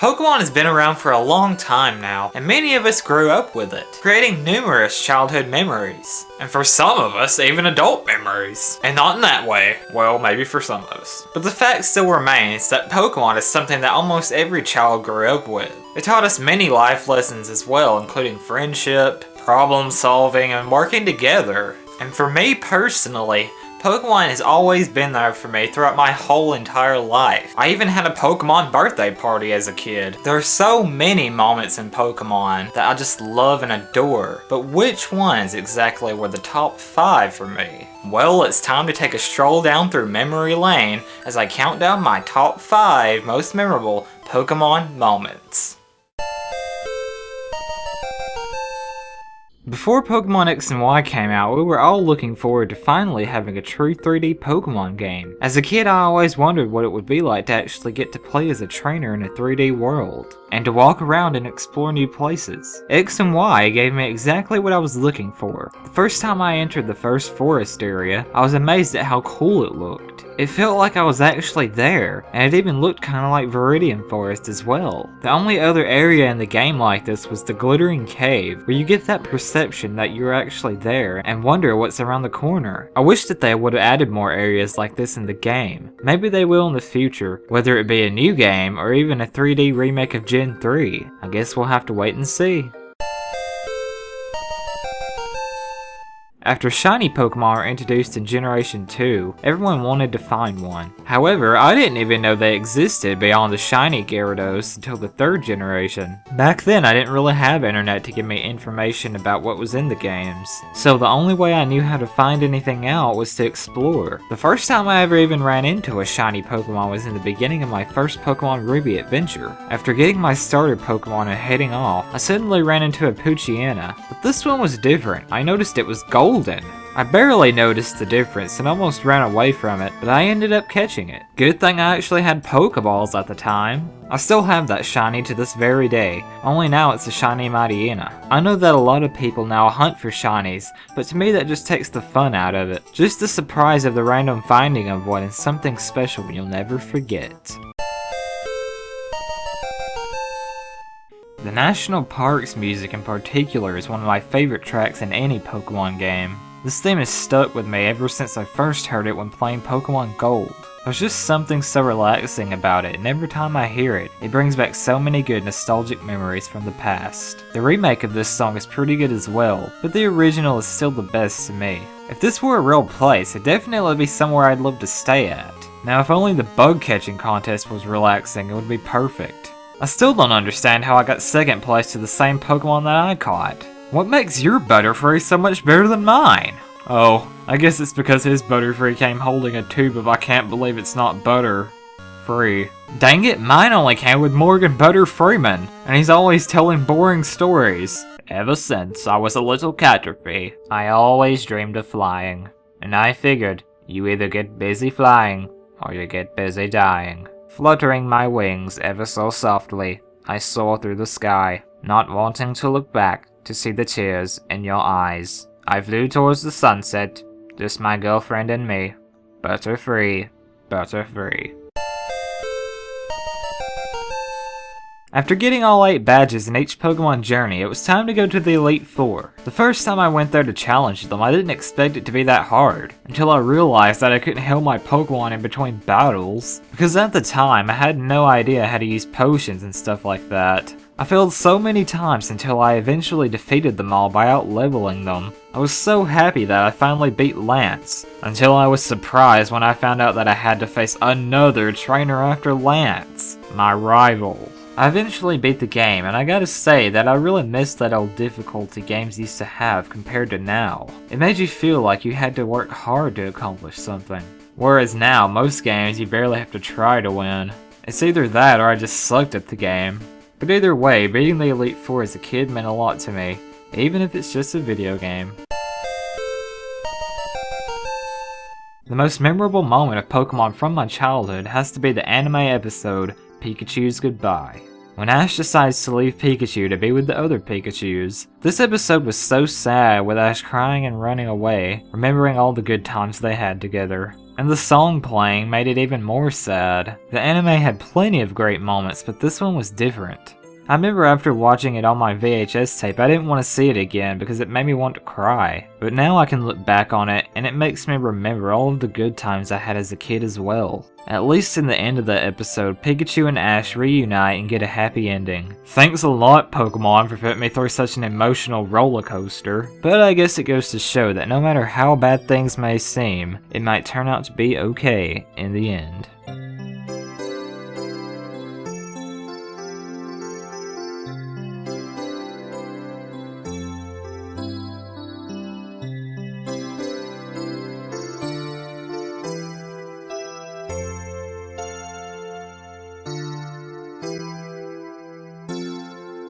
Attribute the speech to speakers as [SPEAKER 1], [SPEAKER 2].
[SPEAKER 1] Pokemon has been around for a long time now, and many of us grew up with it, creating numerous childhood memories. And for some of us, even adult memories. And not in that way. Well, maybe for some of us. But the fact still remains that Pokemon is something that almost every child grew up with. It taught us many life lessons as well, including friendship, problem solving, and working together. And for me personally, Pokemon has always been there for me throughout my whole entire life. I even had a Pokemon birthday party as a kid. There are so many moments in Pokemon that I just love and adore, but which ones exactly were the top 5 for me? Well, it's time to take a stroll down through memory lane as I count down my top 5 most memorable Pokemon moments. Before Pokemon X and Y came out, we were all looking forward to finally having a true 3D Pokemon game. As a kid, I always wondered what it would be like to actually get to play as a trainer in a 3D world, and to walk around and explore new places. X and Y gave me exactly what I was looking for. The first time I entered the first forest area, I was amazed at how cool it looked. It felt like I was actually there, and it even looked kinda like Viridian Forest as well. The only other area in the game like this was the Glittering Cave, where you get that perception that you're actually there and wonder what's around the corner. I wish that they would have added more areas like this in the game. Maybe they will in the future, whether it be a new game or even a 3D remake of Gen 3. I guess we'll have to wait and see. After shiny Pokemon were introduced in Generation 2, everyone wanted to find one. However, I didn't even know they existed beyond the shiny Gyarados until the 3rd generation. Back then, I didn't really have internet to give me information about what was in the games, so the only way I knew how to find anything out was to explore. The first time I ever even ran into a shiny Pokemon was in the beginning of my first Pokemon Ruby adventure. After getting my starter Pokemon and heading off, I suddenly ran into a Poochyena, but this one was different. I noticed it was golden. I barely noticed the difference and almost ran away from it, but I ended up catching it. Good thing I actually had Pokeballs at the time. I still have that shiny to this very day, only now it's a shiny Mightyena. I know that a lot of people now hunt for shinies, but to me that just takes the fun out of it. Just the surprise of the random finding of one is something special you'll never forget. The National Parks music in particular is one of my favorite tracks in any Pokemon game. This theme has stuck with me ever since I first heard it when playing Pokemon Gold. There's just something so relaxing about it, and every time I hear it, it brings back so many good nostalgic memories from the past. The remake of this song is pretty good as well, but the original is still the best to me. If this were a real place, it'd definitely be somewhere I'd love to stay at. Now if only the bug catching contest was relaxing, it would be perfect. I still don't understand how I got 2nd place to the same Pokemon that I caught. What makes your Butterfree so much better than mine? Oh, I guess it's because his Butterfree came holding a tube of I can't believe it's not butter-free. Dang it, mine only came with Morgan Butterfreeman, and he's always telling boring stories. Ever since I was a little Caterpie, I always dreamed of flying. And I figured, you either get busy flying, or you get busy dying. Fluttering my wings ever so softly, I soar through the sky, not wanting to look back to see the tears in your eyes. I flew towards the sunset, just my girlfriend and me. Butterfree, Butterfree. After getting all 8 badges in each Pokemon journey, it was time to go to the Elite Four. The first time I went there to challenge them, I didn't expect it to be that hard, until I realized that I couldn't heal my Pokemon in between battles, because at the time I had no idea how to use potions and stuff like that. I failed so many times until I eventually defeated them all by out-leveling them. I was so happy that I finally beat Lance, until I was surprised when I found out that I had to face another trainer after Lance, my rival. I eventually beat the game, and I gotta say that I really miss that old difficulty games used to have compared to now. It made you feel like you had to work hard to accomplish something. Whereas now, most games you barely have to try to win. It's either that or I just sucked at the game. But either way, beating the Elite Four as a kid meant a lot to me, even if it's just a video game. The most memorable moment of Pokemon from my childhood has to be the anime episode, Pikachu's Goodbye. When Ash decides to leave Pikachu to be with the other Pikachus. This episode was so sad, with Ash crying and running away, remembering all the good times they had together. and the song playing made it even more sad. The anime had plenty of great moments, but this one was different. I remember after watching it on my VHS tape, I didn't want to see it again because it made me want to cry. But now I can look back on it, and it makes me remember all of the good times I had as a kid as well. At least in the end of the episode, Pikachu and Ash reunite and get a happy ending. Thanks a lot, Pokemon, for putting me through such an emotional roller coaster. But I guess it goes to show that no matter how bad things may seem, it might turn out to be okay in the end.